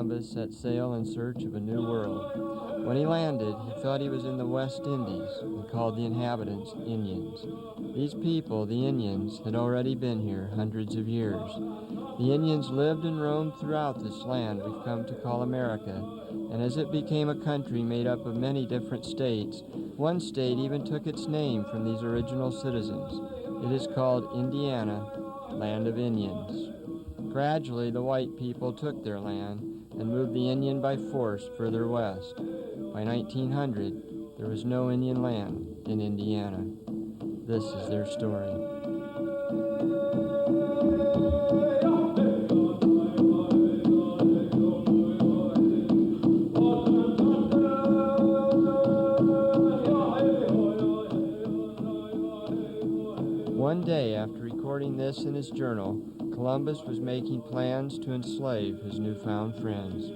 Columbus set sail in search of a new world. When he landed, he thought he was in the West Indies and called the inhabitants Indians. These people, the Indians, had already been here hundreds of years. The Indians lived and roamed throughout this land we've come to call America, and as it became a country made up of many different states, one state even took its name from these original citizens. It is called Indiana, Land of Indians. Gradually, the white people took their land and moved the Indian by force further west. By 1900, there was no Indian land in Indiana. This is their story. One day, after recording this in his journal, Columbus was making plans to enslave his newfound friends.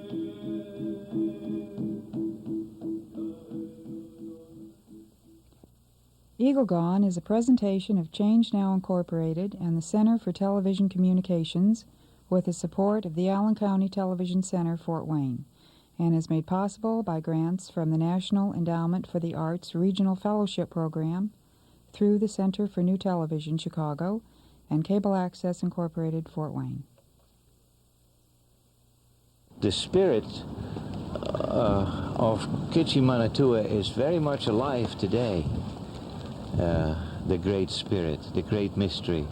Eagle Gone is a presentation of Change Now Incorporated and the Center for Television Communications with the support of the Allen County Television Center, Fort Wayne, and is made possible by grants from the National Endowment for the Arts Regional Fellowship Program through the Center for New Television, Chicago, and Cable Access Incorporated, Fort Wayne. The spirit of Kitchi Manatua is very much alive today. The great spirit, the great mystery.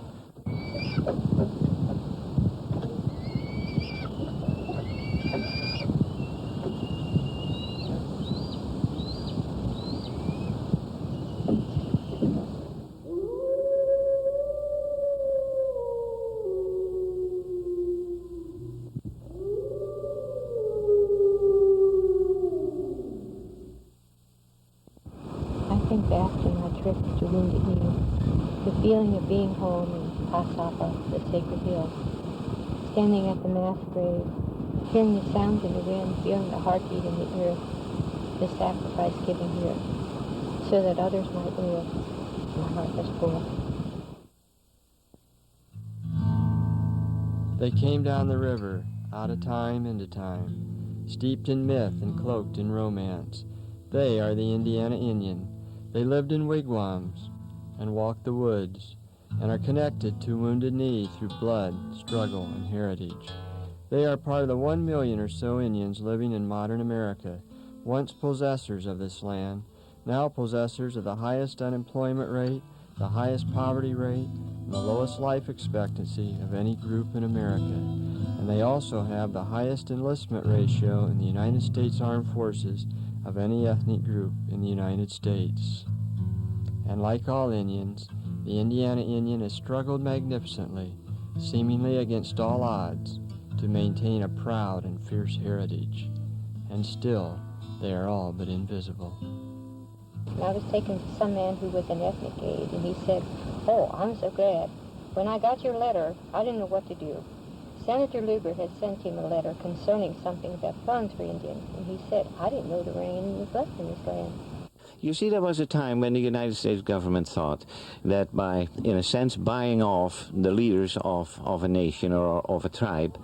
I think back to my trip to Wounded Knee, the feeling of being home in Pasapa, the sacred hill, standing at the mass grave, hearing the sounds in the wind, feeling the heartbeat in the earth, the sacrifice given here, so that others might live. My heart was full. They came down the river, out of time into time, steeped in myth and cloaked in romance. They are the Indiana Indian. They lived in wigwams and walked the woods and are connected to Wounded Knee through blood, struggle, and heritage. They are part of the 1 million or so Indians living in modern America, once possessors of this land, now possessors of the highest unemployment rate, the highest poverty rate, and the lowest life expectancy of any group in America. And they also have the highest enlistment ratio in the United States Armed Forces of any ethnic group in the United States. And like all Indians, the Indiana Indian has struggled magnificently, seemingly against all odds, to maintain a proud and fierce heritage. And still, they are all but invisible. I was taken to some man who was an ethnic aide, and he said, "Oh, I'm so glad. When I got your letter, I didn't know what to do. Senator Lugar had sent him a letter concerning something about funds for Indians, and he said, I didn't know there were any Indians left in this land." You see, there was a time when the United States government thought that by, in a sense, buying off the leaders of a nation or of a tribe,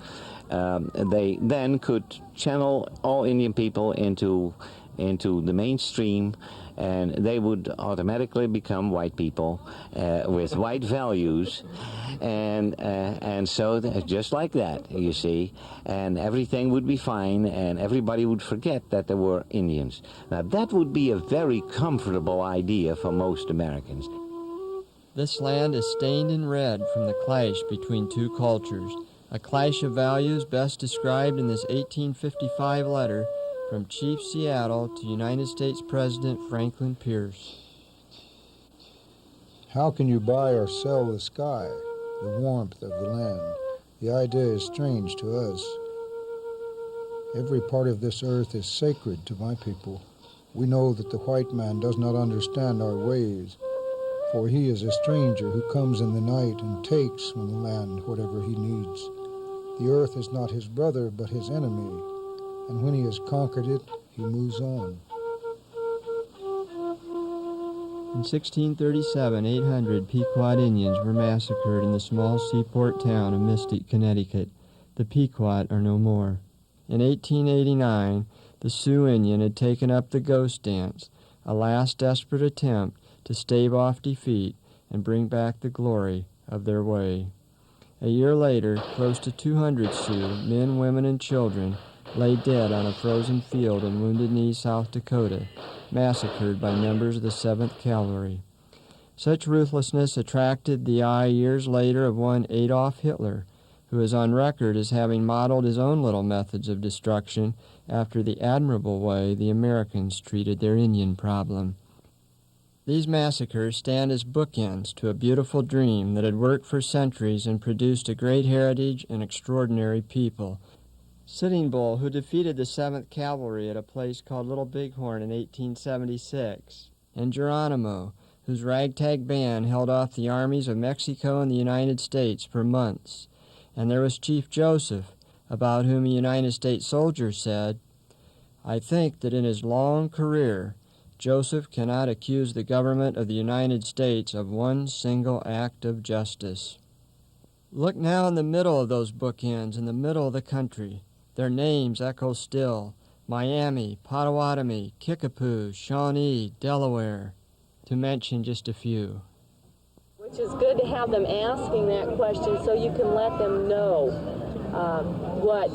they then could channel all Indian people into the mainstream, and they would automatically become white people with white values, and so just like that, you see, and everything would be fine, and everybody would forget that there were Indians. Now that would be a very comfortable idea for most Americans. This land is stained in red from the clash between two cultures, a clash of values best described in this 1855 letter from Chief Seattle to United States President Franklin Pierce. How can you buy or sell the sky, the warmth of the land? The idea is strange to us. Every part of this earth is sacred to my people. We know that the white man does not understand our ways, for he is a stranger who comes in the night and takes from the land whatever he needs. The earth is not his brother, but his enemy, and when he has conquered it, he moves on. In 1637, 800 Pequot Indians were massacred in the small seaport town of Mystic, Connecticut. The Pequot are no more. In 1889, the Sioux Indian had taken up the ghost dance, a last desperate attempt to stave off defeat and bring back the glory of their way. A year later, close to 200 Sioux, men, women, and children, lay dead on a frozen field in Wounded Knee, South Dakota, massacred by members of the 7th Cavalry. Such ruthlessness attracted the eye years later of one Adolf Hitler, who is on record as having modeled his own little methods of destruction after the admirable way the Americans treated their Indian problem. These massacres stand as bookends to a beautiful dream that had worked for centuries and produced a great heritage and extraordinary people. Sitting Bull, who defeated the 7th Cavalry at a place called Little Bighorn in 1876, and Geronimo, whose ragtag band held off the armies of Mexico and the United States for months. And there was Chief Joseph, about whom a United States soldier said, "I think that in his long career, Joseph cannot accuse the government of the United States of one single act of justice." Look now in the middle of those bookends, in the middle of the country. Their names echo still: Miami, Potawatomi, Kickapoo, Shawnee, Delaware, to mention just a few. Which is good to have them asking that question so you can let them know what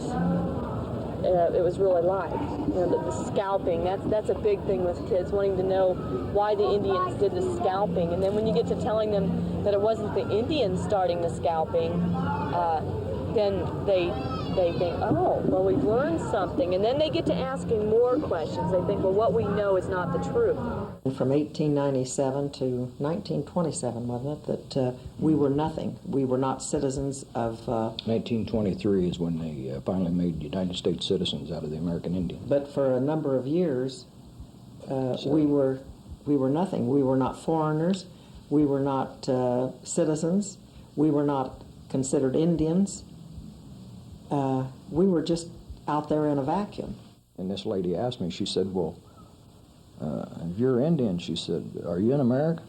it was really like. You know, the scalping, that's a big thing with kids, wanting to know why the Indians did the scalping. And then when you get to telling them that it wasn't the Indians starting the scalping, then they think, oh, well, we've learned something. And then they get to asking more questions. They think, well, what we know is not the truth. From 1897 to 1927, wasn't it, that we were nothing. We were not citizens of... 1923 is when they finally made United States citizens out of the American Indians. But for a number of years, we were nothing. We were not foreigners. We were not citizens. We were not considered Indians. We were just out there in a vacuum. And this lady asked me, she said, well, if you're Indian, she said, are you in America?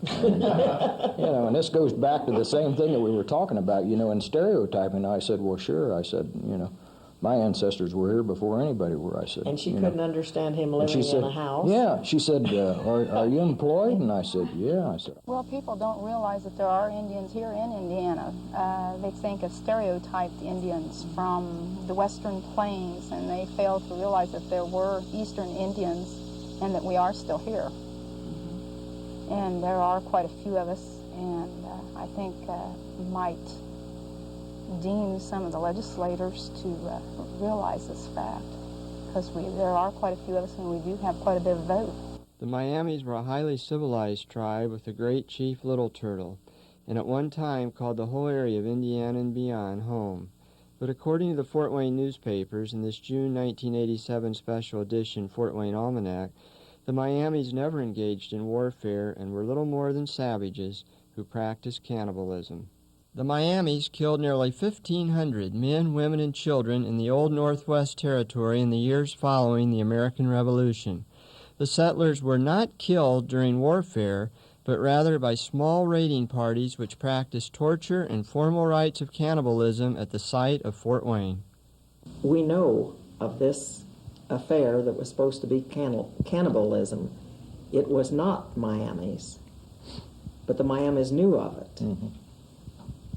And, and this goes back to the same thing that we were talking about, in stereotyping. I said, well, sure. I said, my ancestors were here before anybody were, I said. And she couldn't understand him living in a house? Yeah, she said, are you employed? And I said, yeah. I said, well, people don't realize that there are Indians here in Indiana. They think of stereotyped Indians from the Western Plains, and they fail to realize that there were Eastern Indians and that we are still here. And there are quite a few of us, and I think might deem some of the legislators to realize this fact, because there are quite a few of us and we do have quite a bit of vote. The Miamis were a highly civilized tribe with a great chief, Little Turtle, and at one time called the whole area of Indiana and beyond home. But according to the Fort Wayne newspapers in this June 1987 special edition Fort Wayne Almanac, the Miamis never engaged in warfare and were little more than savages who practiced cannibalism. The Miamis killed nearly 1,500 men, women, and children in the Old Northwest Territory in the years following the American Revolution. The settlers were not killed during warfare, but rather by small raiding parties which practiced torture and formal rites of cannibalism at the site of Fort Wayne. We know of this affair that was supposed to be cannibalism. It was not Miamis, but the Miamis knew of it. Mm-hmm.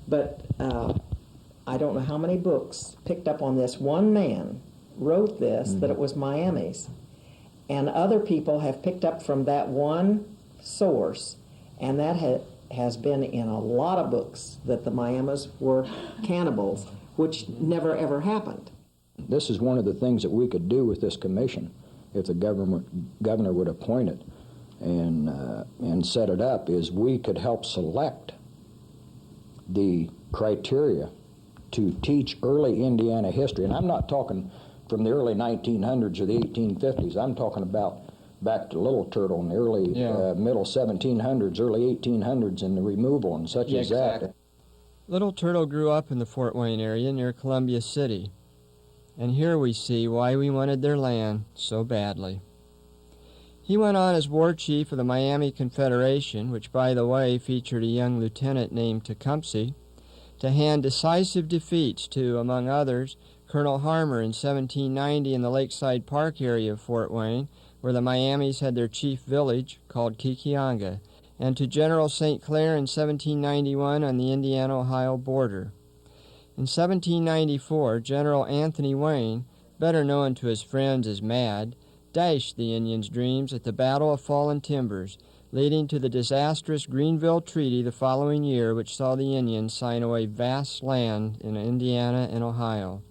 But I don't know how many books picked up on this. One man wrote this, that it was Miamis. And other people have picked up from that one source, and that has been in a lot of books, that the Miamis were cannibals, which never ever happened. This is one of the things that we could do with this commission, if the governor would appoint it and set it up, is we could help select the criteria to teach early Indiana history. And I'm not talking from the early 1900s or the 1850s. I'm talking about back to Little Turtle in the early, middle 1700s, early 1800s, and the removal and such as that. Little Turtle grew up in the Fort Wayne area near Columbia City. And here we see why we wanted their land so badly. He went on as war chief of the Miami Confederation, which, by the way, featured a young lieutenant named Tecumseh, to hand decisive defeats to, among others, Colonel Harmer in 1790 in the Lakeside Park area of Fort Wayne, where the Miamis had their chief village, called Kikianga, and to General St. Clair in 1791 on the Indiana-Ohio border. In 1794, General Anthony Wayne, better known to his friends as Mad, dashed the Indians' dreams at the Battle of Fallen Timbers, leading to the disastrous Greenville Treaty the following year, which saw the Indians sign away vast land in Indiana and Ohio.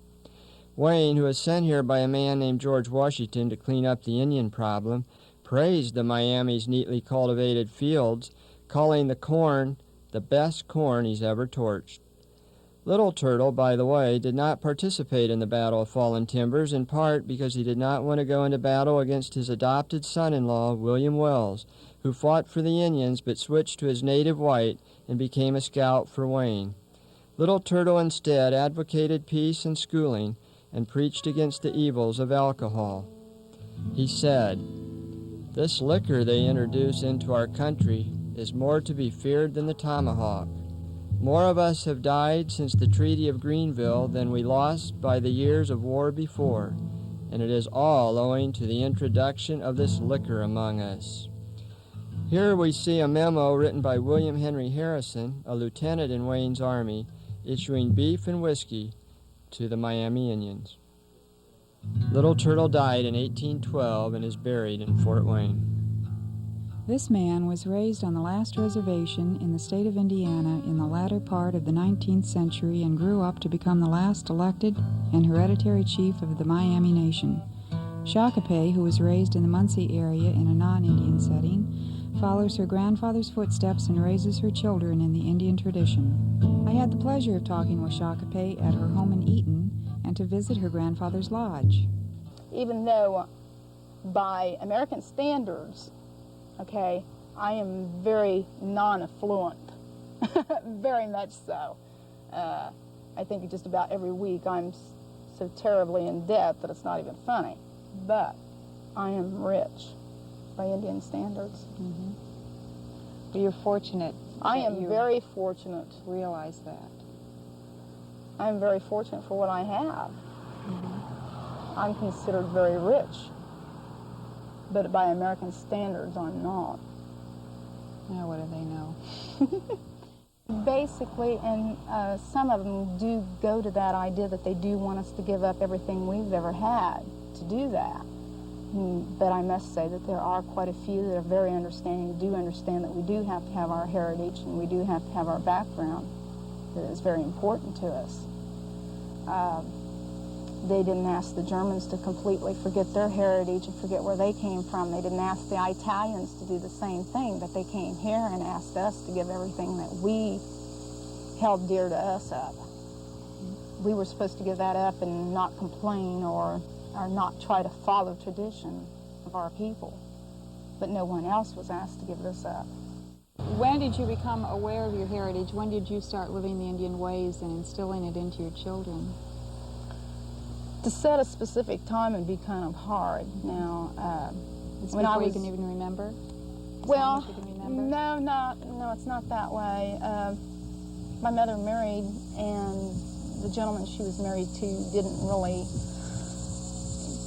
Wayne, who was sent here by a man named George Washington to clean up the Indian problem, praised the Miamis' neatly cultivated fields, calling the corn the best corn he's ever torched. Little Turtle, by the way, did not participate in the Battle of Fallen Timbers, in part because he did not want to go into battle against his adopted son-in-law, William Wells, who fought for the Indians but switched to his native white and became a scout for Wayne. Little Turtle instead advocated peace and schooling and preached against the evils of alcohol. He said, "This liquor they introduce into our country is more to be feared than the tomahawk. More of us have died since the Treaty of Greenville than we lost by the years of war before, and it is all owing to the introduction of this liquor among us." Here we see a memo written by William Henry Harrison, a lieutenant in Wayne's army, issuing beef and whiskey to the Miami Indians. Little Turtle died in 1812 and is buried in Fort Wayne. This man was raised on the last reservation in the state of Indiana in the latter part of the 19th century and grew up to become the last elected and hereditary chief of the Miami Nation. Shakopee, who was raised in the Muncie area in a non-Indian setting, follows her grandfather's footsteps and raises her children in the Indian tradition. I had the pleasure of talking with Shakopee at her home in Eaton and to visit her grandfather's lodge. Even though by American standards, okay, I am very non-affluent, very much so. I think just about every week I'm so terribly in debt that it's not even funny. But I am rich by Indian standards. Mm-hmm. But you're fortunate. I am very fortunate. Realize that. I'm very fortunate for what I have. Mm-hmm. I'm considered very rich. But by American standards, I'm not. Now, what do they know? Basically, and some of them do go to that idea that they do want us to give up everything we've ever had to do that. But I must say that there are quite a few that are very understanding, do understand that we do have to have our heritage and we do have to have our background. That is very important to us. They didn't ask the Germans to completely forget their heritage and forget where they came from. They didn't ask the Italians to do the same thing, but they came here and asked us to give everything that we held dear to us up. We were supposed to give that up and not complain or not try to follow tradition of our people. But no one else was asked to give this up. When did you become aware of your heritage? When did you start living the Indian ways and instilling it into your children? To set a specific time would be kind of hard. Now, when I was, you can even remember? Well, You can remember? no, it's not that way. My mother married, and the gentleman she was married to didn't really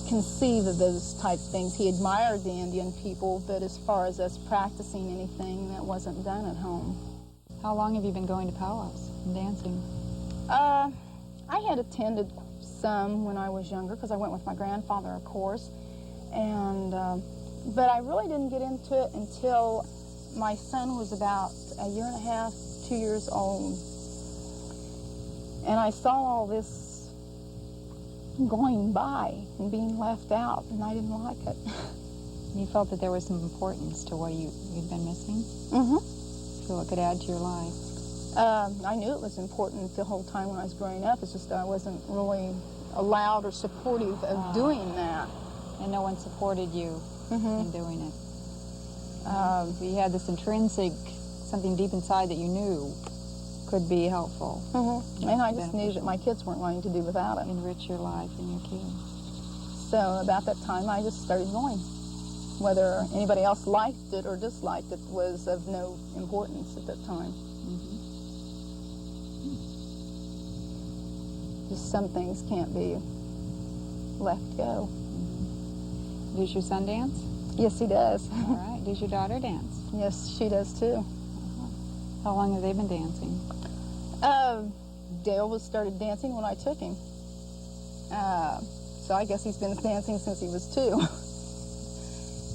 conceive of those type of things. He admired the Indian people, but as far as us practicing anything, that wasn't done at home. How long have you been going to powwows and dancing? I had attended some when I was younger, because I went with my grandfather, of course, and but I really didn't get into it until my son was about a year and a half, 2 years old, and I saw all this going by and being left out, and I didn't like it. You felt that there was some importance to what you'd been missing? Mm-hmm. So it could add to your life? I knew it was important the whole time when I was growing up. It's just that I wasn't really allowed or supportive of doing that. And no one supported you Mm-hmm. in doing it? So you had this intrinsic, something deep inside that you knew could be helpful. Mm-hmm. And I just knew that my kids weren't going to do without it. Enrich your life and your kids. So about that time, I just started going. Whether anybody else liked it or disliked it was of no importance at that time. Just some things can't be left go. Does your son dance? Yes, he does. All right. Does your daughter dance? Yes, she does too. How long have they been dancing? Dale started dancing when I took him. So I guess he's been dancing since he was 2.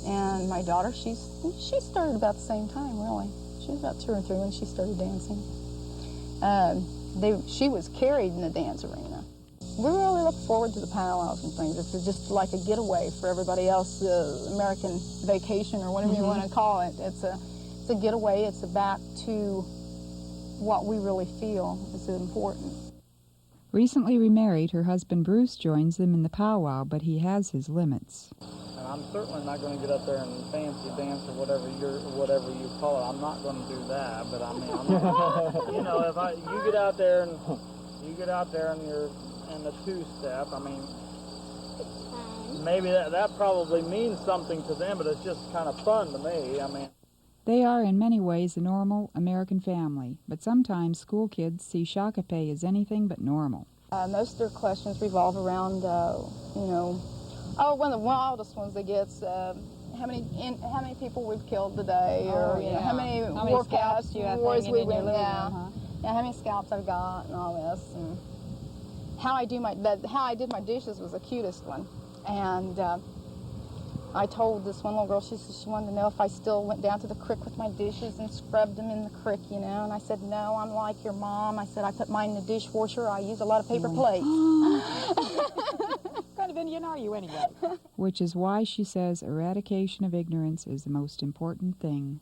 And my daughter, she started about the same time, really. She was about 2 or 3 when she started dancing. She was carried in the dance arena. We really look forward to the powwows and things. It's just like a getaway for everybody else, American vacation or whatever you want to call it. It's a getaway. It's back to what we really feel is important. Recently remarried, her husband Bruce joins them in the powwow, but he has his limits. And I'm certainly not going to get up there and fancy dance or whatever you call it. I'm not going to do that. But I mean, I'm not, you know, if you get out there and you're in the 2-step, I mean, maybe that probably means something to them, but it's just kind of fun to me. I mean. They are in many ways a normal American family, but sometimes school kids see Shakopee as anything but normal. Most of their questions revolve around, you know, one of the wildest ones they get how many people we've killed today, or you know, how many workouts wars we win, yeah, how many scalps I've got, and all this, and how I did my dishes was the cutest one, and. I told this one little girl, she said she wanted to know if I still went down to the creek with my dishes and scrubbed them in the creek, you know. And I said, no, I'm like your mom. I said, I put mine in the dishwasher. I use a lot of paper plates. What kind of Indian are you anyway? Which is why she says eradication of ignorance is the most important thing.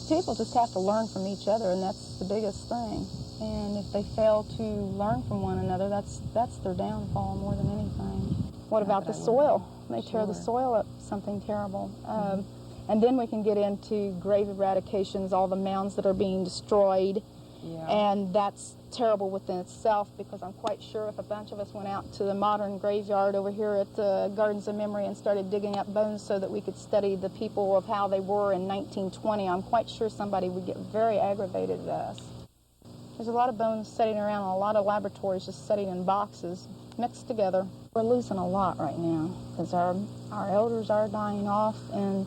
People just have to learn from each other, and that's the biggest thing. And if they fail to learn from one another, that's their downfall more than anything. What about the soil? They tear the soil up, something terrible. And then we can get into grave eradications, all the mounds that are being destroyed. Yeah. And that's terrible within itself, because I'm quite sure if a bunch of us went out to the modern graveyard over here at the Gardens of Memory and started digging up bones so that we could study the people of how they were in 1920, I'm quite sure somebody would get very aggravated at us. There's a lot of bones sitting around, a lot of laboratories just sitting in boxes, mixed together. We're losing a lot right now because our elders are dying off, and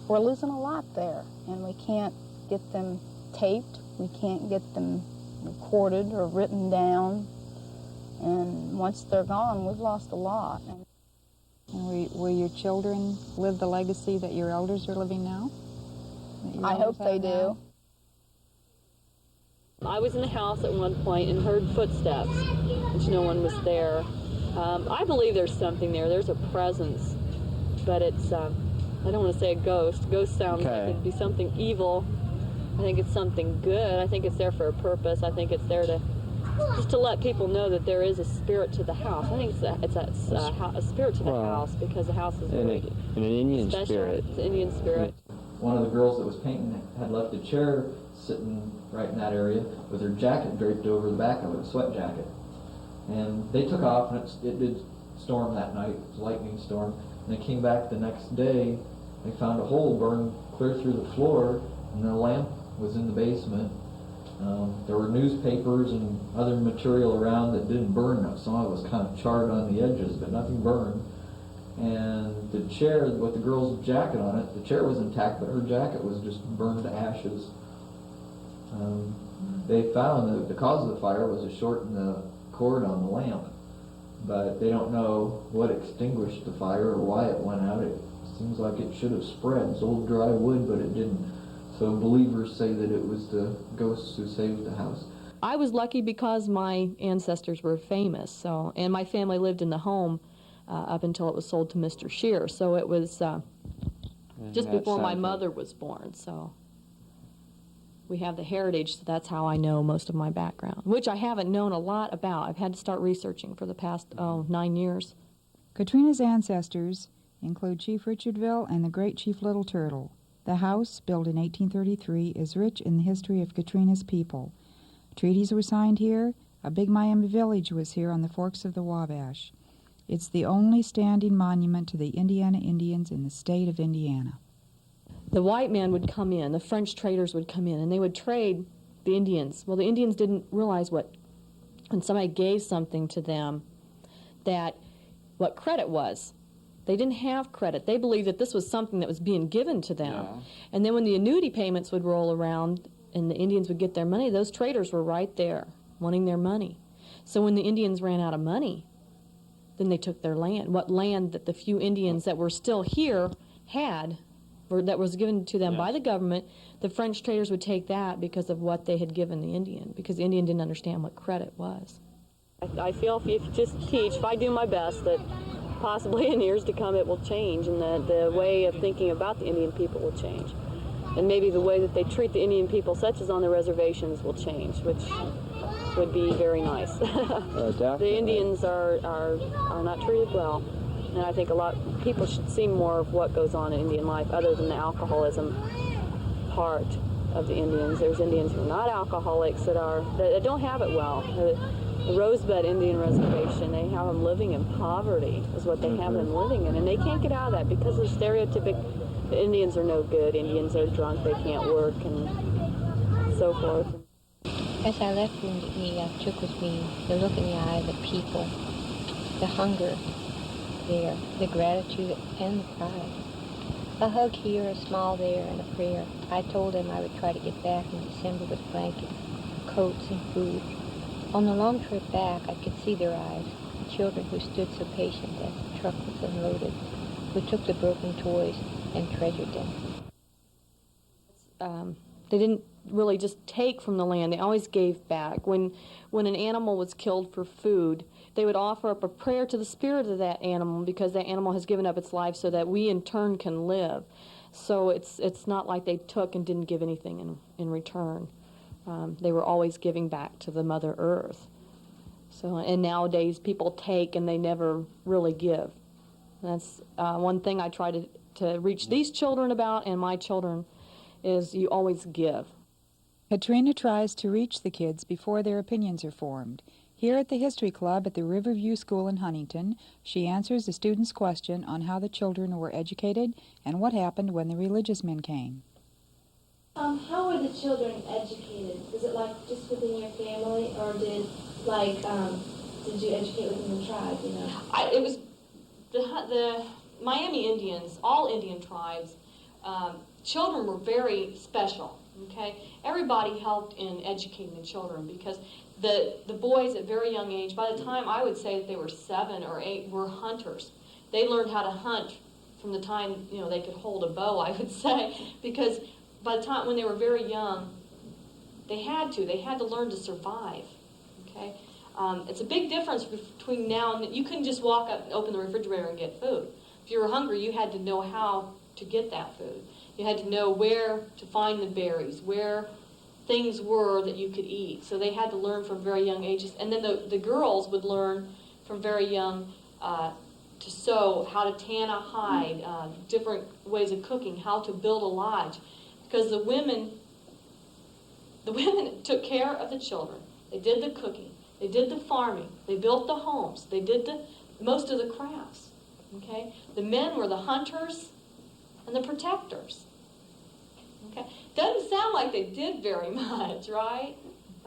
we're losing a lot there. And we can't get them taped, we can't get them recorded or written down. And once they're gone, we've lost a lot. And will your children live the legacy that your elders are living now? I hope they do. I was in the house at one point and heard footsteps, which no one was there. I believe there's something there. There's a presence, but it's, I don't want to say a ghost. Ghost sounds like it'd be something evil. I think it's something good. I think it's there for a purpose. I think it's there to, just to let people know that there is a spirit to the house. I think it's a spirit to the house, because the house is very an Indian special. spirit. It's an Indian spirit. One of the girls that was painting had left a chair sitting right in that area with her jacket draped over the back of it, a sweat jacket. And they took off, and it did storm that night. It was a lightning storm. And they came back the next day. They found a hole burned clear through the floor, and the lamp was in the basement. There were newspapers and other material around that didn't burn. Some of it was kind of charred on the edges, but nothing burned. And the chair with the girl's jacket on it, the chair was intact, but her jacket was just burned to ashes. They found that the cause of the fire was a short in the cord on the lamp, but they don't know what extinguished the fire or why it went out. It seems like it should have spread. It's old dry wood, but it didn't. So believers say that it was the ghosts who saved the house. I was lucky because my ancestors were famous, and my family lived in the home up until it was sold to Mr. Shear. So it was just before my mother was born. So we have the heritage, so that's how I know most of my background, which I haven't known a lot about. I've had to start researching for the past 9 years. Katrina's ancestors include Chief Richardville and the great Chief Little Turtle. The house, built in 1833, is rich in the history of Katrina's people. Treaties were signed here. A big Miami village was here on the forks of the Wabash. It's the only standing monument to the Indiana Indians in the state of Indiana. The white man would come in, the French traders would come in, and they would trade the Indians. Well, the Indians didn't realize what when somebody gave something to them, that what credit was. They didn't have credit. They believed that this was something that was being given to them. Yeah. And then when the annuity payments would roll around and the Indians would get their money, those traders were right there wanting their money. So when the Indians ran out of money, then they took their land. What land that the few Indians that were still here had, or that was given to them by the government, the French traders would take that because of what they had given the Indian, because the Indian didn't understand what credit was. I feel if you just teach, if I do my best, that possibly in years to come it will change, and that the way of thinking about the Indian people will change. And maybe the way that they treat the Indian people, such as on the reservations, will change, which would be very nice. The Indians are not treated well, and I think a lot of people should see more of what goes on in Indian life other than the alcoholism part of the Indians. There's Indians who are not alcoholics that don't have it well. The Rosebud Indian Reservation, they have them living in poverty, is what they have them living in. And they can't get out of that because of the stereotypic, the Indians are no good, Indians are drunk, they can't work, and so forth. As I left Wounded Knee, I took with me the look in the eye of the people, the hunger there, the gratitude and the pride. A hug here, a smile there, and a prayer. I told them I would try to get back in December with blankets, coats, and food. On the long trip back, I could see their eyes, the children who stood so patient as the truck was unloaded, who took the broken toys and treasured them. They didn't really just take from the land, they always gave back. When an animal was killed for food, they would offer up a prayer to the spirit of that animal, because that animal has given up its life so that we in turn can live. So it's not like they took and didn't give anything in return. They were always giving back to the Mother Earth. So, and nowadays people take and they never really give. That's one thing I try to reach these children about, and my children, is you always give. Katrina tries to reach the kids before their opinions are formed. Here at the History Club at the Riverview School in Huntington, she answers the students' question on how the children were educated and what happened when the religious men came. How were the children educated? Was it like just within your family, or did you educate within the tribe? You know, It was the Miami Indians, all Indian tribes. Children were very special. Okay, everybody helped in educating the children, because the boys at very young age, by the time I would say that they were 7 or 8, were hunters. They learned how to hunt from the time they could hold a bow, I would say, because by the time when they were very young, they had to learn to survive. Okay, it's a big difference between now and then. You couldn't just walk up and open the refrigerator and get food. If you were hungry, you had to know how to get that food. You had to know where to find the berries, where things were that you could eat. So they had to learn from very young ages. And then the girls would learn from very young to sew, how to tan a hide, different ways of cooking, how to build a lodge. Because the women took care of the children. They did the cooking. They did the farming. They built the homes. They did most of the crafts. Okay? The men were the hunters and the protectors. Okay? Doesn't sound like they did very much, right?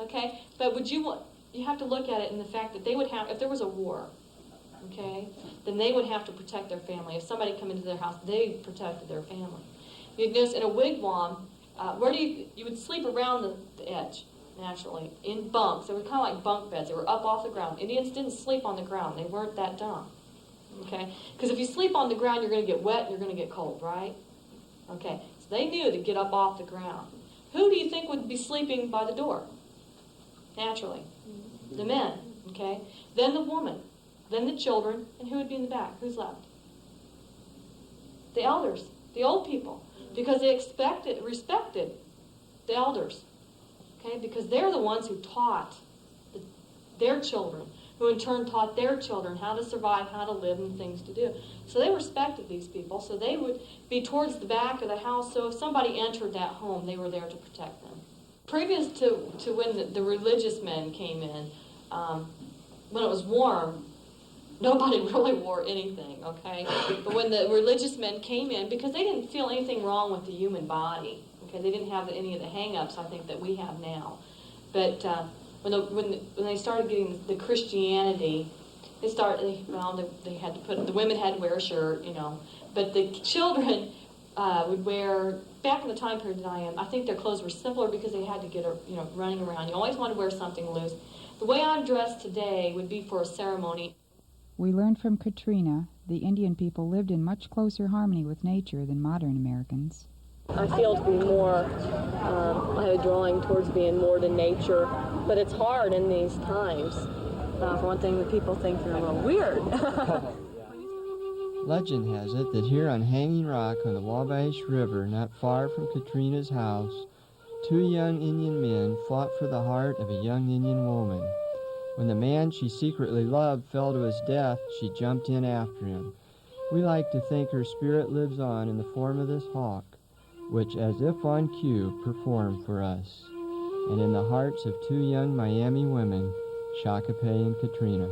Okay? But you have to look at it in the fact that they would have, if there was a war, okay, then they would have to protect their family. If somebody come into their house, they protected their family. You'd notice in a wigwam, you would sleep around the edge, naturally, in bunks. They were kind of like bunk beds. They were up off the ground. Indians didn't sleep on the ground. They weren't that dumb. Okay? Because if you sleep on the ground, you're going to get wet and you're going to get cold, right? Okay. So they knew to get up off the ground. Who do you think would be sleeping by the door? Naturally. The men. Okay? Then the woman. Then the children. And who would be in the back? Who's left? The elders. The old people. Because they respected the elders. Okay? Because they're the ones who taught their children, who in turn taught their children how to survive, how to live, and things to do. So they respected these people, so they would be towards the back of the house, so if somebody entered that home, they were there to protect them. Previous to when the religious men came in, when it was warm, nobody really wore anything, okay? But when the religious men came in, because they didn't feel anything wrong with the human body, okay? They didn't have any of the hang-ups, I think, that we have now. But when they started getting the Christianity, they had to put, the women had to wear a shirt, you know, but the children would wear, back in the time period that I think their clothes were simpler because they had to get, running around. You always want to wear something loose. The way I'm dressed today would be for a ceremony. We learned from Katrina the Indian people lived in much closer harmony with nature than modern Americans. I feel to be more, I have a drawing towards being more to nature, but it's hard in these times. For one thing, the people think you're a little weird. Legend has it that here on Hanging Rock on the Wabash River, not far from Katrina's house, 2 young Indian men fought for the heart of a young Indian woman. When the man she secretly loved fell to his death, she jumped in after him. We like to think her spirit lives on in the form of this hawk, which, as if on cue, performed for us, and in the hearts of 2 young Miami women, Shakape and Katrina.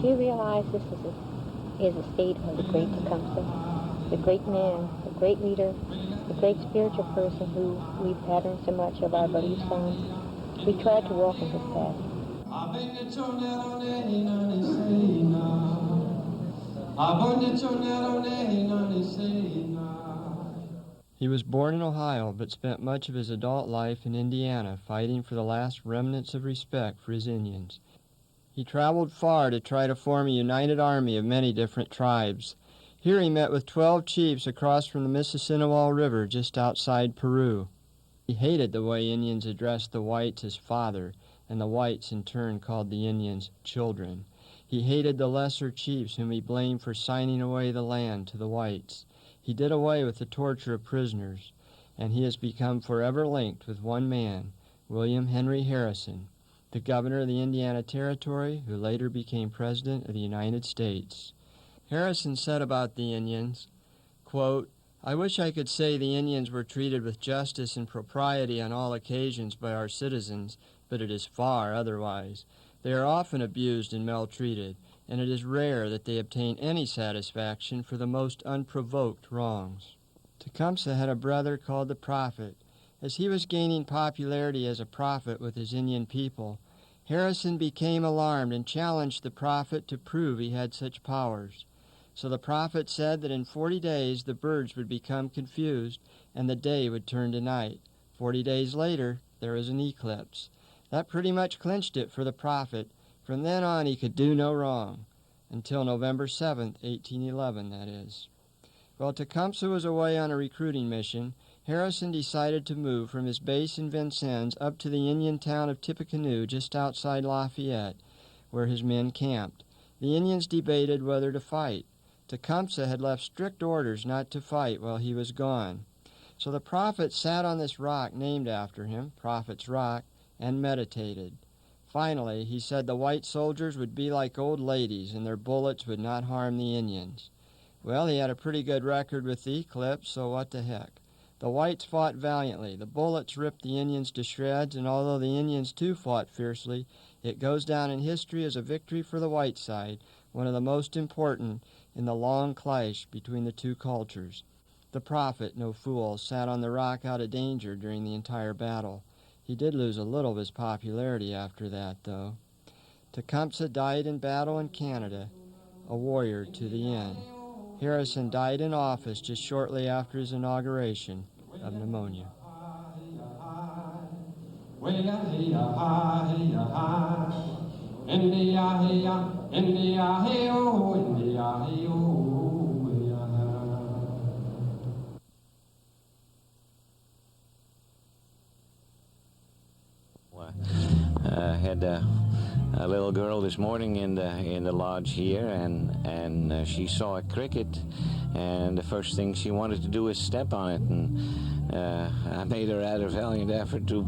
Do you realize this is a state of the great Tecumseh, the great man, the great leader, the great spiritual person who we pattern so much of our beliefs on? We try to walk in his path. He was born in Ohio, but spent much of his adult life in Indiana, fighting for the last remnants of respect for his Indians. He traveled far to try to form a united army of many different tribes. Here he met with 12 chiefs across from the Mississinewa River just outside Peru. He hated the way Indians addressed the whites as father, and the whites in turn called the Indians children. He hated the lesser chiefs whom he blamed for signing away the land to the whites. He did away with the torture of prisoners, and he has become forever linked with one man, William Henry Harrison, the governor of the Indiana Territory, who later became President of the United States. Harrison said about the Indians, quote, "I wish I could say the Indians were treated with justice and propriety on all occasions by our citizens, but it is far otherwise. They are often abused and maltreated, and it is rare that they obtain any satisfaction for the most unprovoked wrongs." Tecumseh had a brother called the Prophet. As he was gaining popularity as a prophet with his Indian people, Harrison became alarmed and challenged the prophet to prove he had such powers. So the prophet said that in 40 days the birds would become confused and the day would turn to night. 40 days later, there was an eclipse. That pretty much clinched it for the prophet. From then on, he could do no wrong, until November 7th, 1811, that is. While Tecumseh was away on a recruiting mission, Harrison decided to move from his base in Vincennes up to the Indian town of Tippecanoe just outside Lafayette, where his men camped. The Indians debated whether to fight. Tecumseh had left strict orders not to fight while he was gone. So the prophet sat on this rock named after him, Prophet's Rock, and meditated. Finally, he said the white soldiers would be like old ladies and their bullets would not harm the Indians. Well, he had a pretty good record with the eclipse, so what the heck. The whites fought valiantly. The bullets ripped the Indians to shreds, and although the Indians too fought fiercely, it goes down in history as a victory for the white side, one of the most important in the long clash between the two cultures. The prophet, no fool, sat on the rock out of danger during the entire battle. He did lose a little of his popularity after that, though. Tecumseh died in battle in Canada, a warrior to the end. Harrison died in office just shortly after his inauguration of pneumonia. I had a little girl this morning in the lodge here, and she saw a cricket, and the first thing she wanted to do is step on it, and I made a rather valiant effort to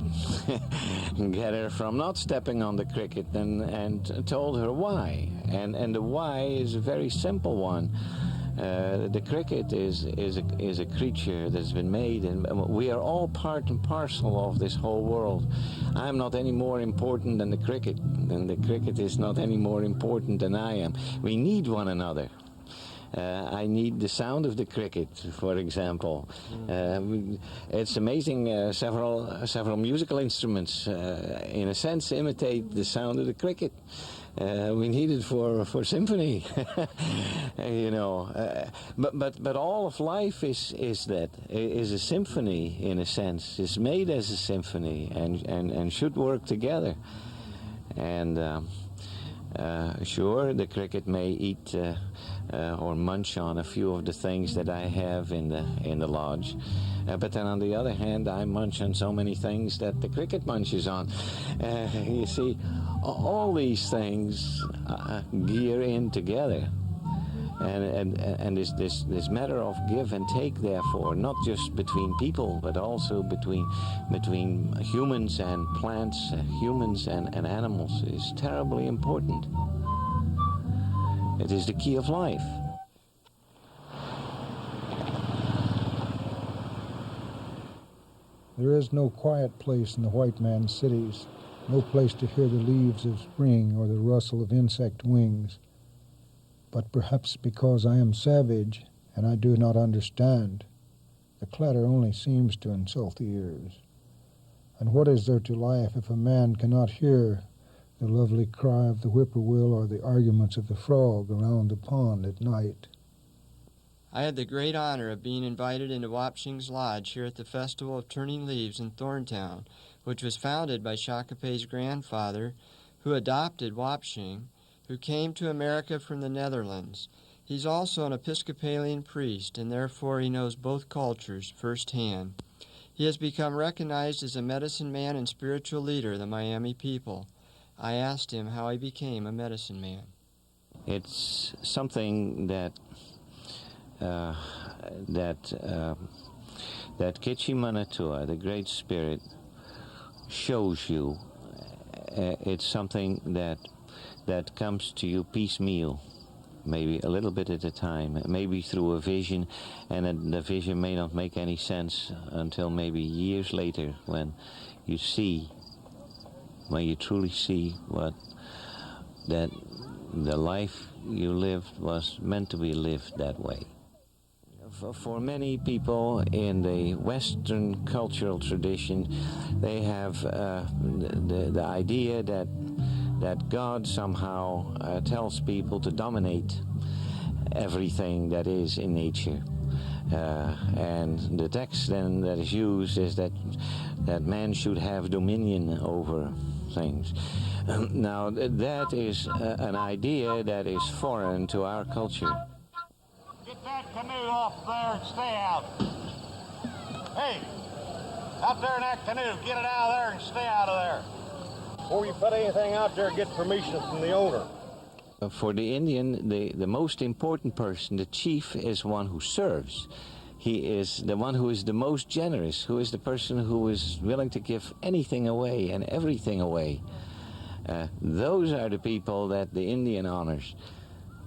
get her from not stepping on the cricket, and told her why, and the why is a very simple one. The cricket is a creature that's been made, and we are all part and parcel of this whole world. I'm not any more important than the cricket, and the cricket is not any more important than I am. We need one another. I need the sound of the cricket, for example. It's amazing. Several musical instruments, in a sense, imitate the sound of the cricket. We need it for symphony, you know. But all of life is a symphony, in a sense. It's made as a symphony and should work together. And sure, the cricket may eat or munch on a few of the things that I have in the lodge. But then on the other hand, I munch on so many things that the cricket munches on. You see, all these things gear in together. And this matter of give and take, therefore, not just between people, but also between humans and plants, humans and animals, is terribly important. It is the key of life. There is no quiet place in the white man's cities, no place to hear the leaves of spring or the rustle of insect wings. But perhaps because I am savage and I do not understand, the clatter only seems to insult the ears. And what is there to life if a man cannot hear the lovely cry of the whippoorwill or the arguments of the frog around the pond at night? I had the great honor of being invited into Wapshing's Lodge here at the Festival of Turning Leaves in Thorntown, which was founded by Shakape's grandfather, who adopted Wapshing, who came to America from the Netherlands. He's also an Episcopalian priest, and therefore he knows both cultures firsthand. He has become recognized as a medicine man and spiritual leader of the Miami people. I asked him how he became a medicine man. It's something that Kichi-Manatua, the Great Spirit, shows you. It's something that comes to you piecemeal, maybe a little bit at a time, maybe through a vision, and the vision may not make any sense until maybe years later when you truly see that the life you lived was meant to be lived that way. For many people in the Western cultural tradition, they have the idea that God somehow tells people to dominate everything that is in nature. And the text then that is used is that man should have dominion over things. Now, that is an idea that is foreign to our culture. Get that canoe off there and stay out. Hey, out there in that canoe, get it out of there and stay out of there. Before you put anything out there, get permission from the owner. For the Indian, the most important person, the chief, is one who serves. He is the one who is the most generous, who is the person who is willing to give anything away and everything away. Those are the people that the Indian honors.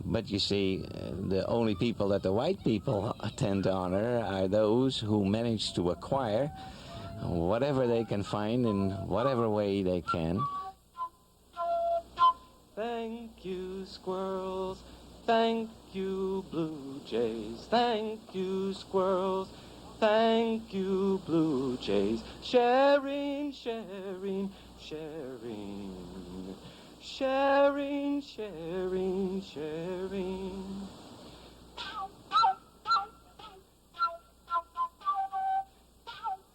But you see, the only people that the white people tend to honor are those who manage to acquire whatever they can find in whatever way they can. Thank you, squirrels. Thank you, blue jays. Thank you, squirrels. Thank you, blue jays. Sharing, sharing, sharing. Sharing, sharing, sharing.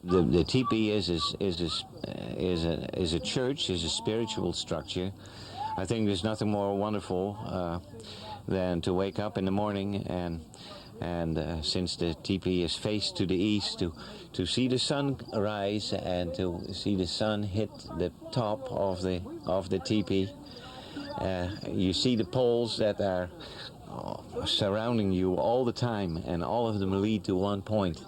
The teepee is a church, is a spiritual structure. I think there's nothing more wonderful than to wake up in the morning and since the teepee is faced to the east, to see the sun rise and to see the sun hit the top of the teepee. You see the poles that are surrounding you all the time, and all of them lead to one point.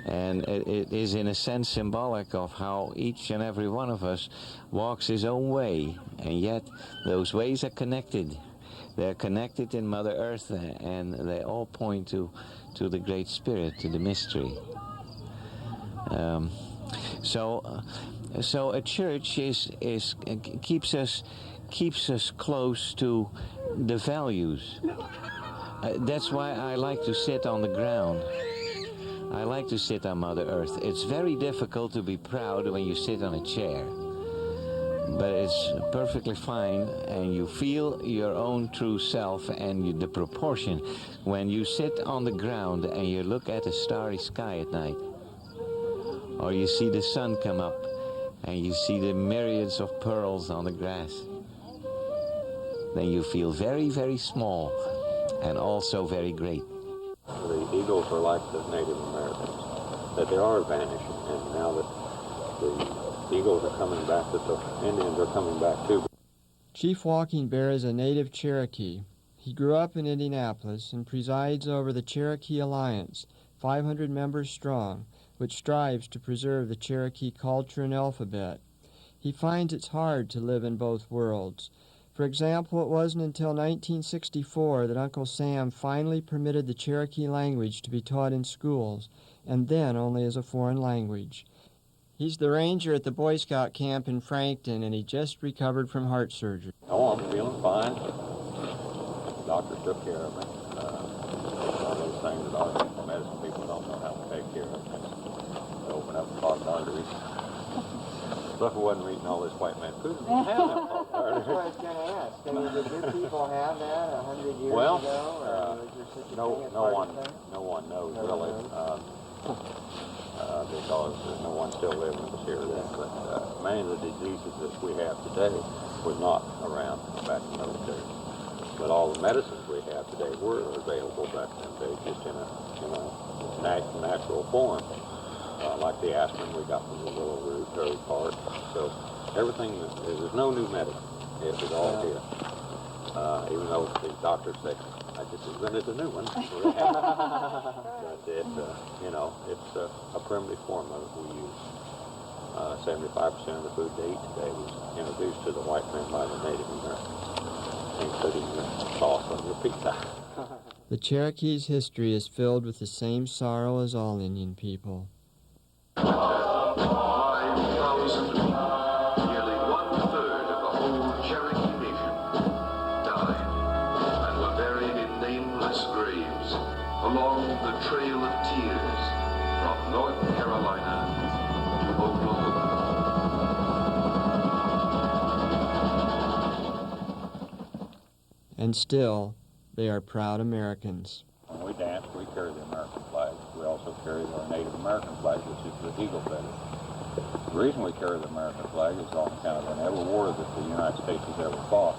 And it is in a sense symbolic of how each and every one of us walks his own way, and yet those ways are connected. They're connected in Mother Earth, and they all point to the Great Spirit, to the mystery. So a church keeps us close to the values. That's why I like to sit on the ground. I like to sit on Mother Earth. It's very difficult to be proud when you sit on a chair, but it's perfectly fine, and you feel your own true self and the proportion when you sit on the ground and you look at the starry sky at night, or you see the sun come up and you see the myriads of pearls on the grass. Then you feel very, very small and also very great. The eagles are like the Native Americans, that they are vanishing, and now that the eagles are coming back, that the Indians are coming back too. Chief Walking Bear is a native Cherokee. He grew up in Indianapolis and presides over the Cherokee Alliance, 500 members strong, which strives to preserve the Cherokee culture and alphabet. He finds it's hard to live in both worlds. For example, it wasn't until 1964 that Uncle Sam finally permitted the Cherokee language to be taught in schools, and then only as a foreign language. He's the ranger at the Boy Scout camp in Frankton, and he just recovered from heart surgery. Oh, I'm feeling fine. The doctor took care of me. One of those things that our medicine people don't know how to take care of. They open up clogged arteries. If I wasn't eating all this white man food, we didn't have them clogged arteries. That's what I was going to ask. I mean, did your people have that 100 years well, ago? Or was there such a no one knows really. Because no one still living was here then. But many of the diseases that we have today were not around back in those days. But all the medicines we have today were available back in those days, just in a natural form. Like the aspirin we got from the willow root, early part. So everything, there's no new medicine. It was all here. Even though the doctors say, I just invented a new one. But it's a primitive form of it we use. 75% of the food they eat today was introduced to the white man by the Native Americans, including the sauce on your pizza. The Cherokee's history is filled with the same sorrow as all Indian people. 5,000 people, nearly 1/3 of the whole Cherokee nation, died and were buried in nameless graves along the Trail of Tears from North Carolina to Oklahoma. And still, they are proud Americans. When we dance, we carry the American flag. We also carry our Native American flag, which is the eagle feather. The reason we carry the American flag is on account of in every war that the United States has ever fought,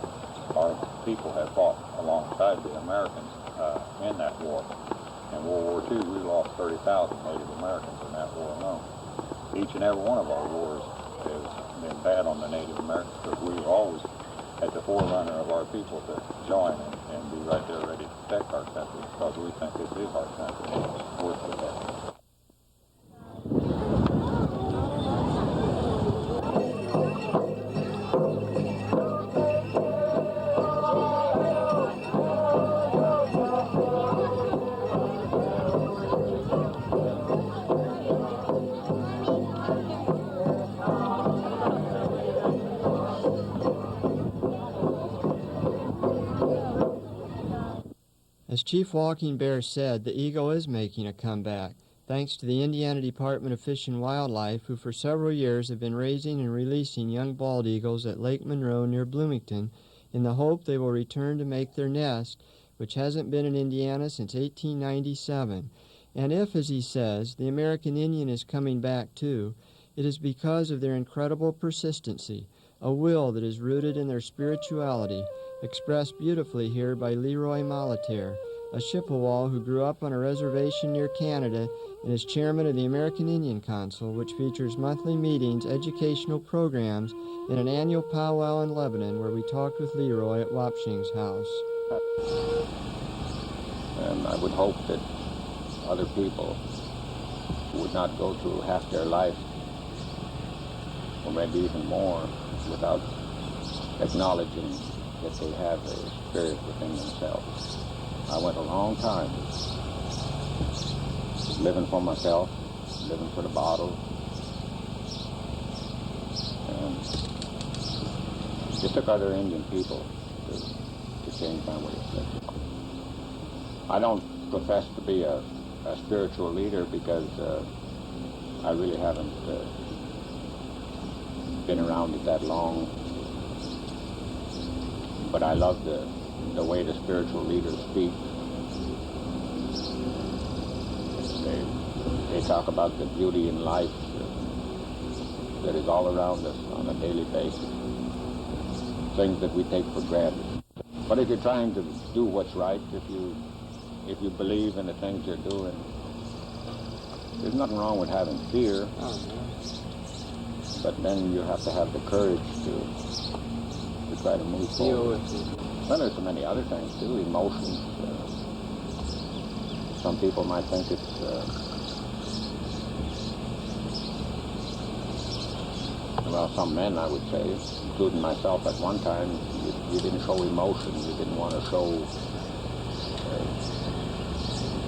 our people have fought alongside the Americans in that war. In World War II, we lost 30,000 Native Americans in that war alone. Each and every one of our wars has been bad on the Native Americans, but we were always at the forerunner of our people to join and be right there ready to protect our country, because we think this is our country and it's worth protecting. As Chief Walking Bear said, the eagle is making a comeback, thanks to the Indiana Department of Fish and Wildlife, who for several years have been raising and releasing young bald eagles at Lake Monroe near Bloomington in the hope they will return to make their nest, which hasn't been in Indiana since 1897. And if, as he says, the American Indian is coming back too, it is because of their incredible persistency, a will that is rooted in their spirituality, expressed beautifully here by Leroy Molitaire, a Chippewa who grew up on a reservation near Canada and is chairman of the American Indian Council, which features monthly meetings, educational programs, and an annual powwow in Lebanon, where we talked with Leroy at Wapshing's house. And I would hope that other people would not go through half their life, or maybe even more, without acknowledging that they have a spirit within themselves. I went a long time living for myself, living for the bottle, and it took other Indian people to change my way of thinking. I don't profess to be a spiritual leader because I really haven't been around it that long, but I love the way the spiritual leaders speak. They talk about the beauty in life that is all around us on a daily basis, things that we take for granted. But if you're trying to do what's right, if you believe in the things you're doing, there's nothing wrong with having fear, but then you have to have the courage to try to move forward. Well, there's so many other things too, emotions. Some people might think it's well, some men, I would say, including myself at one time, you didn't show emotion, you didn't want to show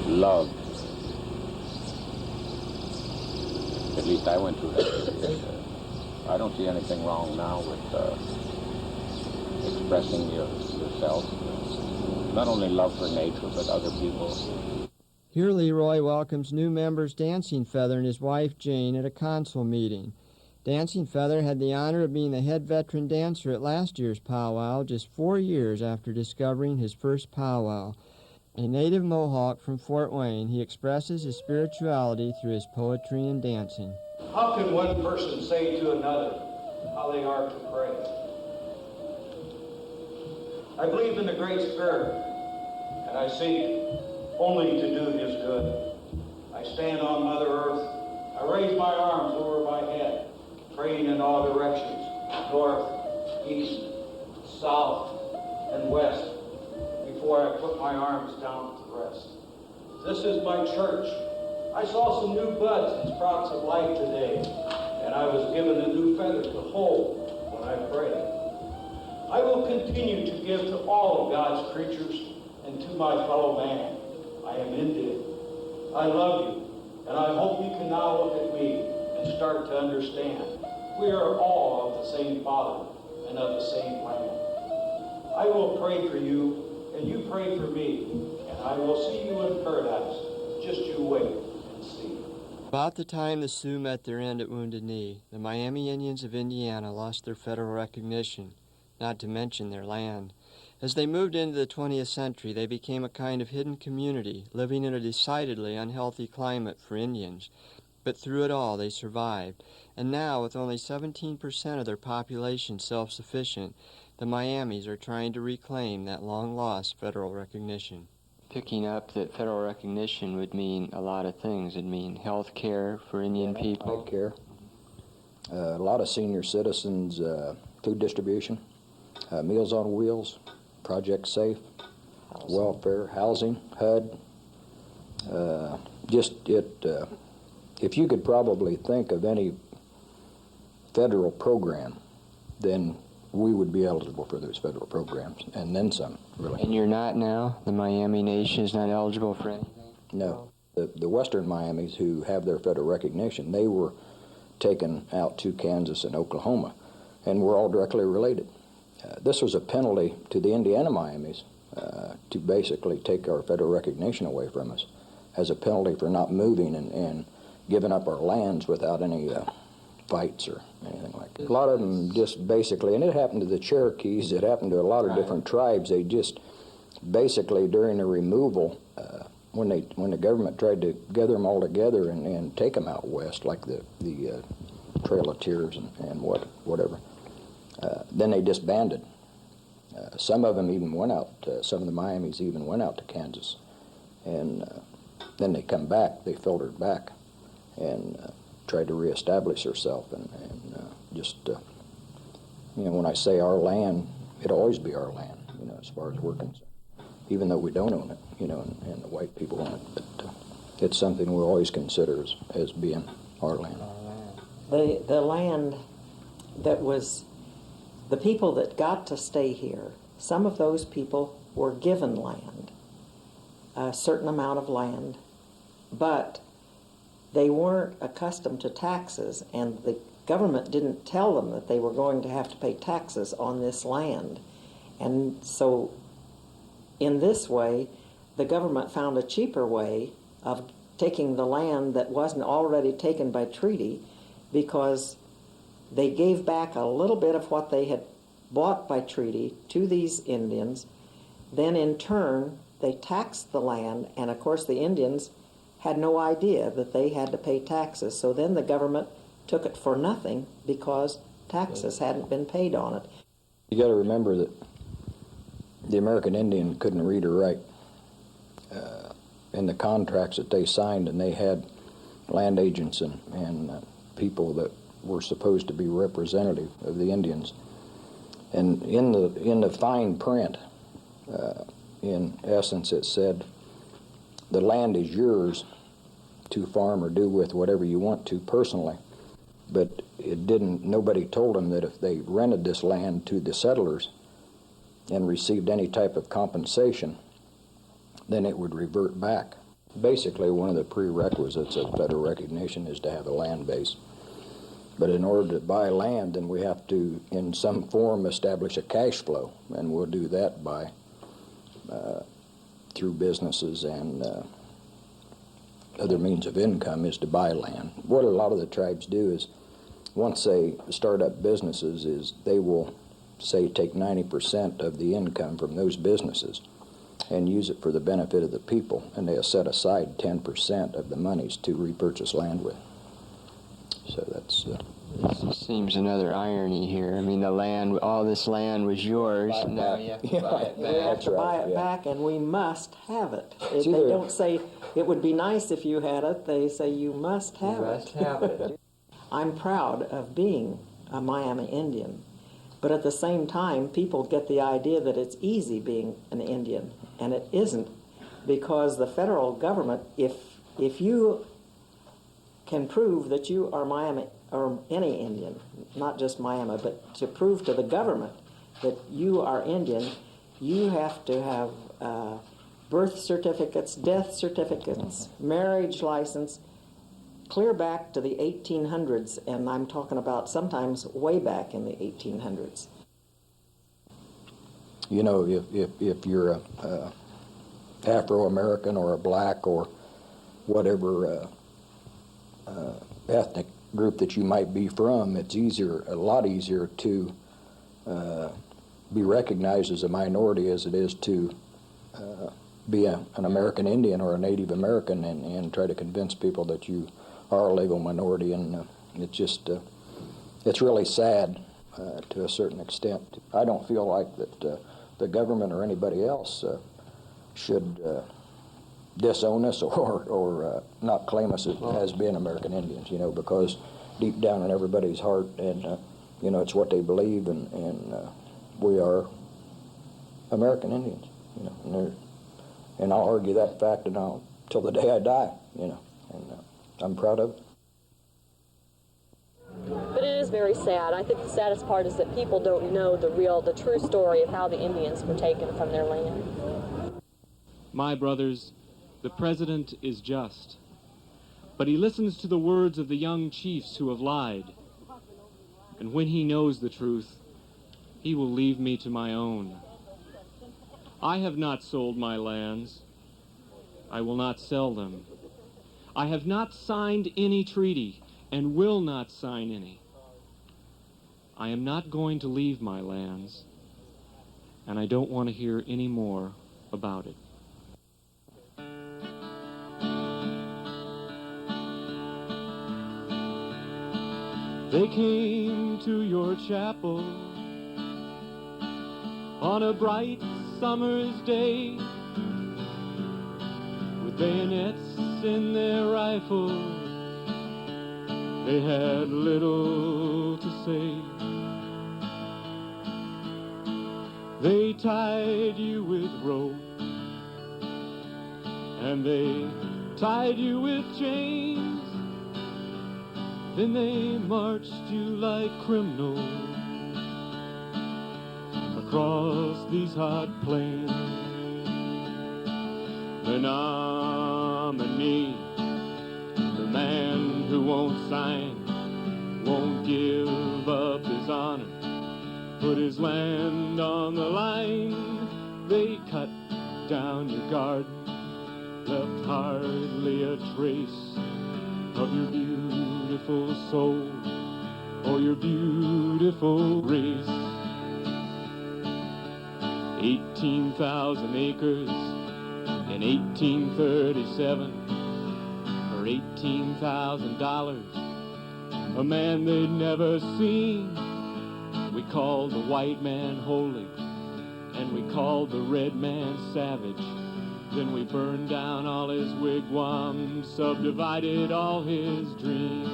love. At least I went through that. I don't see anything wrong now with expressing yourself. Not only love for nature, but other people. Here Leroy welcomes new members Dancing Feather and his wife Jane at a council meeting. Dancing Feather had the honor of being the head veteran dancer at last year's powwow just 4 years after discovering his first powwow. A native Mohawk from Fort Wayne, he expresses his spirituality through his poetry and dancing. How can one person say to another how they are to pray? I believe in the Great Spirit, and I seek only to do His good. I stand on Mother Earth. I raise my arms over my head, praying in all directions, north, east, south, and west, before I put my arms down to rest. This is my church. I saw some new buds and sprouts of life today, and I was given a new feather to hold when I pray. I will continue to give to all of God's creatures and to my fellow man. I am Indian. I love you, and I hope you can now look at me and start to understand. We are all of the same Father and of the same land. I will pray for you, and you pray for me, and I will see you in paradise. Just you wait and see. About the time the Sioux met their end at Wounded Knee, the Miami Indians of Indiana lost their federal recognition, not to mention their land. As they moved into the 20th century, they became a kind of hidden community, living in a decidedly unhealthy climate for Indians. But through it all, they survived. And now, with only 17% of their population self-sufficient, the Miamis are trying to reclaim that long-lost federal recognition. Picking up that federal recognition would mean a lot of things. It'd mean health care for Indian people. Health care. A lot of senior citizens, food distribution, Meals on Wheels, Project Safe, welfare, housing, HUD. If you could probably think of any federal program, then we would be eligible for those federal programs, and then some, really. And you're not now? The Miami Nation is not eligible for anything? No. The Western Miamis who have their federal recognition, they were taken out to Kansas and Oklahoma, and we're all directly related. This was a penalty to the Indiana Miamis to basically take our federal recognition away from us as a penalty for not moving and giving up our lands without any fights or anything like that. A lot of them just basically, and it happened to the Cherokees, it happened to a lot of different tribes, they just basically during the removal, when the government tried to gather them all together and take them out west, like the Trail of Tears and whatever, then they disbanded. Some of them even went out, some of the Miamis even went out to Kansas, and then they come back, they filtered back, and tried to reestablish herself, and when I say our land, it'll always be our land, as far as we're concerned, even though we don't own it, and the white people own it, but it's something we'll always consider as being our land. The land that was, the people that got to stay here some of those people were given land, a certain amount of land, but they weren't accustomed to taxes, and the government didn't tell them that they were going to have to pay taxes on this land. And so in this way, the government found a cheaper way of taking the land that wasn't already taken by treaty, because they gave back a little bit of what they had bought by treaty to these Indians. Then in turn, they taxed the land, and of course the Indians had no idea that they had to pay taxes. So then the government took it for nothing because taxes hadn't been paid on it. You got to remember that the American Indian couldn't read or write. In the contracts that they signed, and they had land agents and people that were supposed to be representative of the Indians. And in the fine print, in essence, it said, the land is yours to farm or do with whatever you want to personally. But it didn't, nobody told them that if they rented this land to the settlers and received any type of compensation, then it would revert back. Basically, one of the prerequisites of federal recognition is to have a land base. But in order to buy land, then we have to, in some form, establish a cash flow, and we'll do that by through businesses and other means of income is to buy land. What a lot of the tribes do is, once they start up businesses, is they will, say, take 90% of the income from those businesses and use it for the benefit of the people, and they'll set aside 10% of the monies to repurchase land with. So that's... This seems another irony here. I mean, the land, all this land was yours. Now you have to buy it back. We have to buy it back, and we must have it. They don't say, it would be nice if you had it. They say, you must have it. You must have it. I'm proud of being a Miami Indian, but at the same time, people get the idea that it's easy being an Indian, and it isn't, because the federal government, if you can prove that you are Miami, or any Indian, not just Miami, but to prove to the government that you are Indian, you have to have birth certificates, death certificates, marriage license, clear back to the 1800s, and I'm talking about sometimes way back in the 1800s. You know, if you're a Afro-American or a black or whatever ethnic group that you might be from, it's a lot easier to be recognized as a minority as it is to be an American Indian or a Native American and try to convince people that you are a legal minority. And it's just, it's really sad to a certain extent. I don't feel like that the government or anybody else should disown us or not claim us as being American Indians, you know, because deep down in everybody's heart, and you know, it's what they believe, and we are American Indians, you know, and I'll argue that fact till the day I die, you know, and I'm proud of it. But it is very sad. I think the saddest part is that people don't know the true story of how the Indians were taken from their land. My brothers, the president is just, but he listens to the words of the young chiefs who have lied. And when he knows the truth, he will leave me to my own. I have not sold my lands. I will not sell them. I have not signed any treaty and will not sign any. I am not going to leave my lands, and I don't want to hear any more about it. They came to your chapel on a bright summer's day with bayonets in their rifles. They had little to say. They tied you with rope and they tied you with chains. Then they marched you like criminals across these hot plains. The nominee, the man who won't sign, won't give up his honor, put his land on the line. They cut down your garden, left hardly a trace of your beautiful soul or your beautiful race. 18,000 acres in 1837 for $18,000, a man they'd never seen. We called the white man holy, and we called the red man savage. Then we burned down all his wigwams, subdivided all his dreams.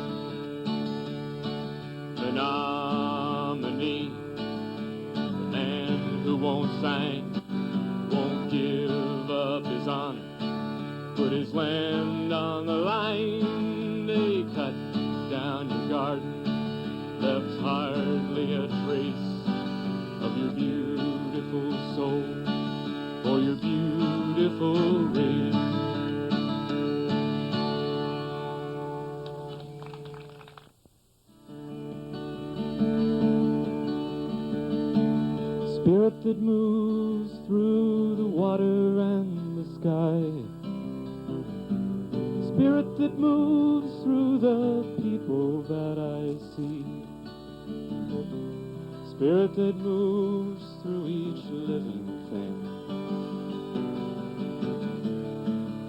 The nominee, the man who won't sign, won't give up his honor, put his land on the line. They cut down your garden, left hardly a trace of your beautiful soul or your beautiful race. Spirit that moves through the water and the sky, spirit that moves through the people that I see, spirit that moves through each living thing.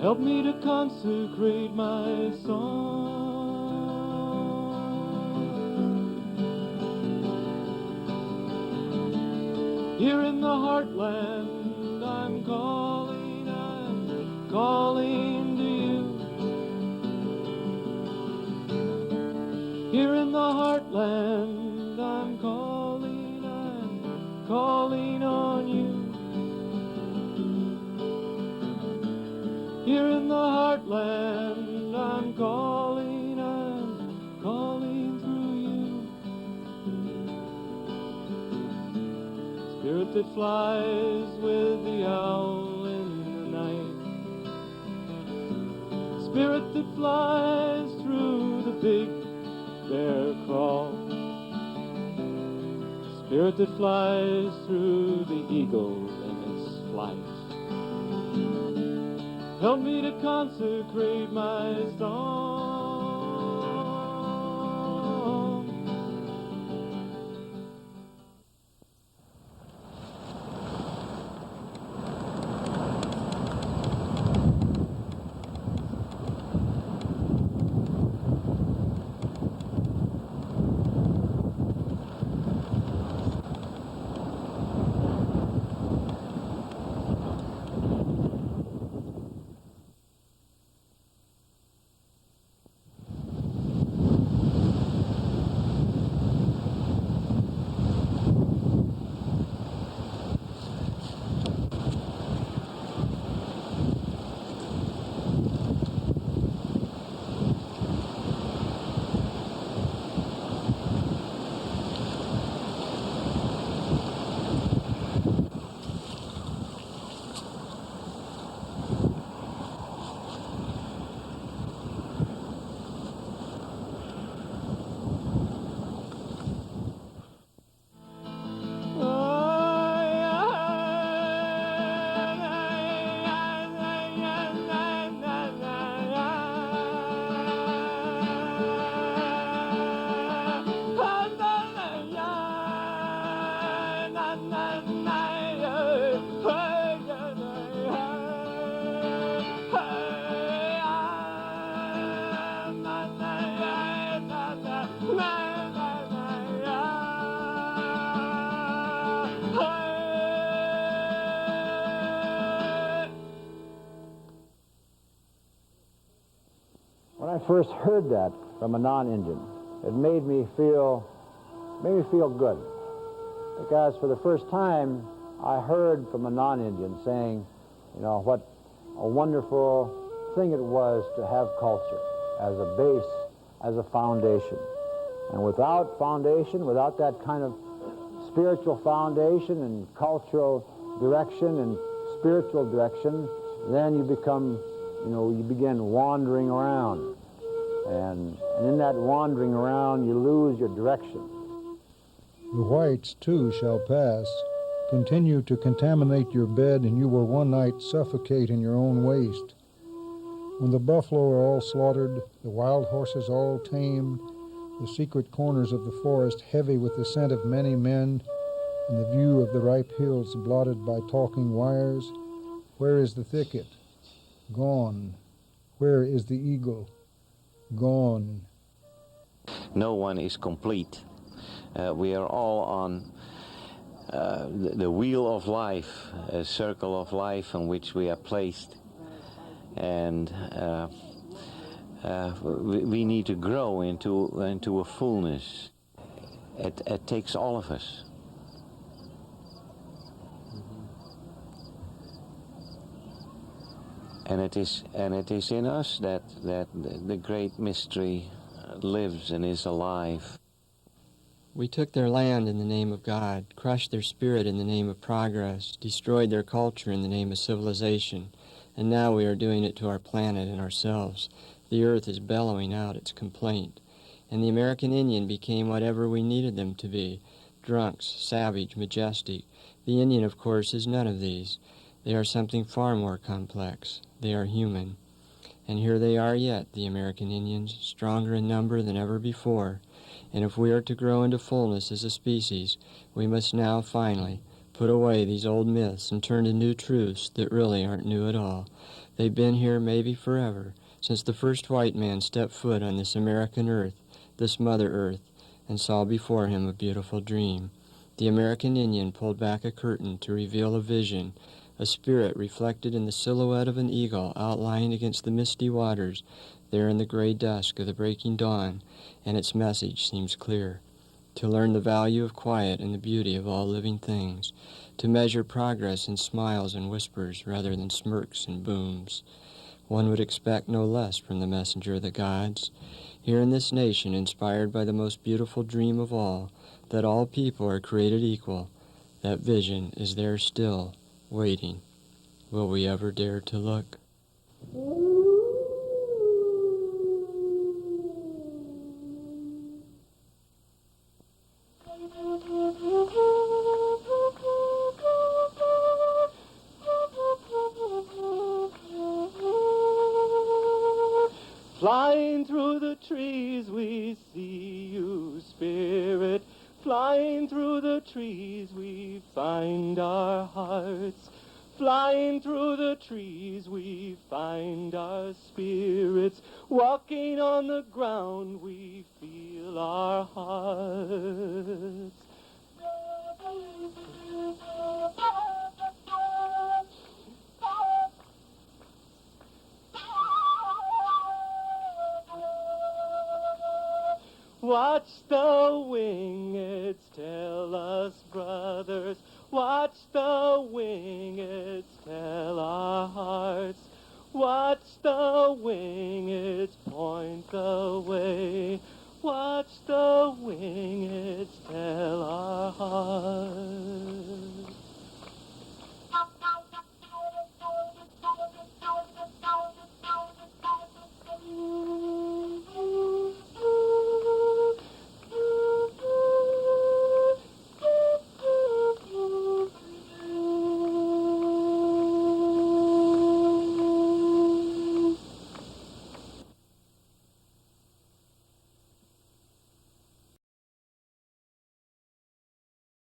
Help me to consecrate my song. Here in the heartland, I'm calling to you. Here in the heartland, I'm calling on you. Here in the heartland, I'm calling through you. Spirit that flies with the owl in the night, spirit that flies through the big bear crawl, spirit that flies through the eagle in its flight. Help me to consecrate my song. When I first heard that from a non-Indian, it made me feel good, because for the first time I heard from a non-Indian saying, you know, what a wonderful thing it was to have culture as a base, as a foundation. And without foundation, without that kind of spiritual foundation and cultural direction and spiritual direction, then you become, you begin wandering around. And in that wandering around, you lose your direction. The whites, too, shall pass. Continue to contaminate your bed, and you will one night suffocate in your own waste. When the buffalo are all slaughtered, the wild horses all tamed, the secret corners of the forest heavy with the scent of many men, and the view of the ripe hills blotted by talking wires, where is the thicket? Gone. Where is the eagle? Gone. No one is complete. We are all on the wheel of life, a circle of life on which we are placed. And we need to grow into a fullness. It takes all of us. And it is in us that the great mystery lives and is alive. We took their land in the name of God, crushed their spirit in the name of progress, destroyed their culture in the name of civilization, and now we are doing it to our planet and ourselves. The earth is bellowing out its complaint, and the American Indian became whatever we needed them to be, drunks, savage, majestic. The Indian, of course, is none of these. They are something far more complex. They are human. And here they are yet, the American Indians, stronger in number than ever before. And if we are to grow into fullness as a species, we must now, finally, put away these old myths and turn to new truths that really aren't new at all. They've been here maybe forever, since the first white man stepped foot on this American earth, this Mother Earth, and saw before him a beautiful dream. The American Indian pulled back a curtain to reveal a vision, a spirit reflected in the silhouette of an eagle outlined against the misty waters, there in the gray dusk of the breaking dawn, and its message seems clear. To learn the value of quiet and the beauty of all living things, to measure progress in smiles and whispers rather than smirks and booms. One would expect no less from the messenger of the gods. Here in this nation, inspired by the most beautiful dream of all, that all people are created equal, that vision is there still, waiting. Will we ever dare to look? Flying through the trees we see you, Spirit. Flying through the trees we find our hearts. Flying through the trees we find our spirits. Walking on the ground we feel our hearts. Watch the wingeds tell us, brothers. Watch the wingeds tell our hearts. Watch the wingeds point the way. Watch the wingeds tell our hearts.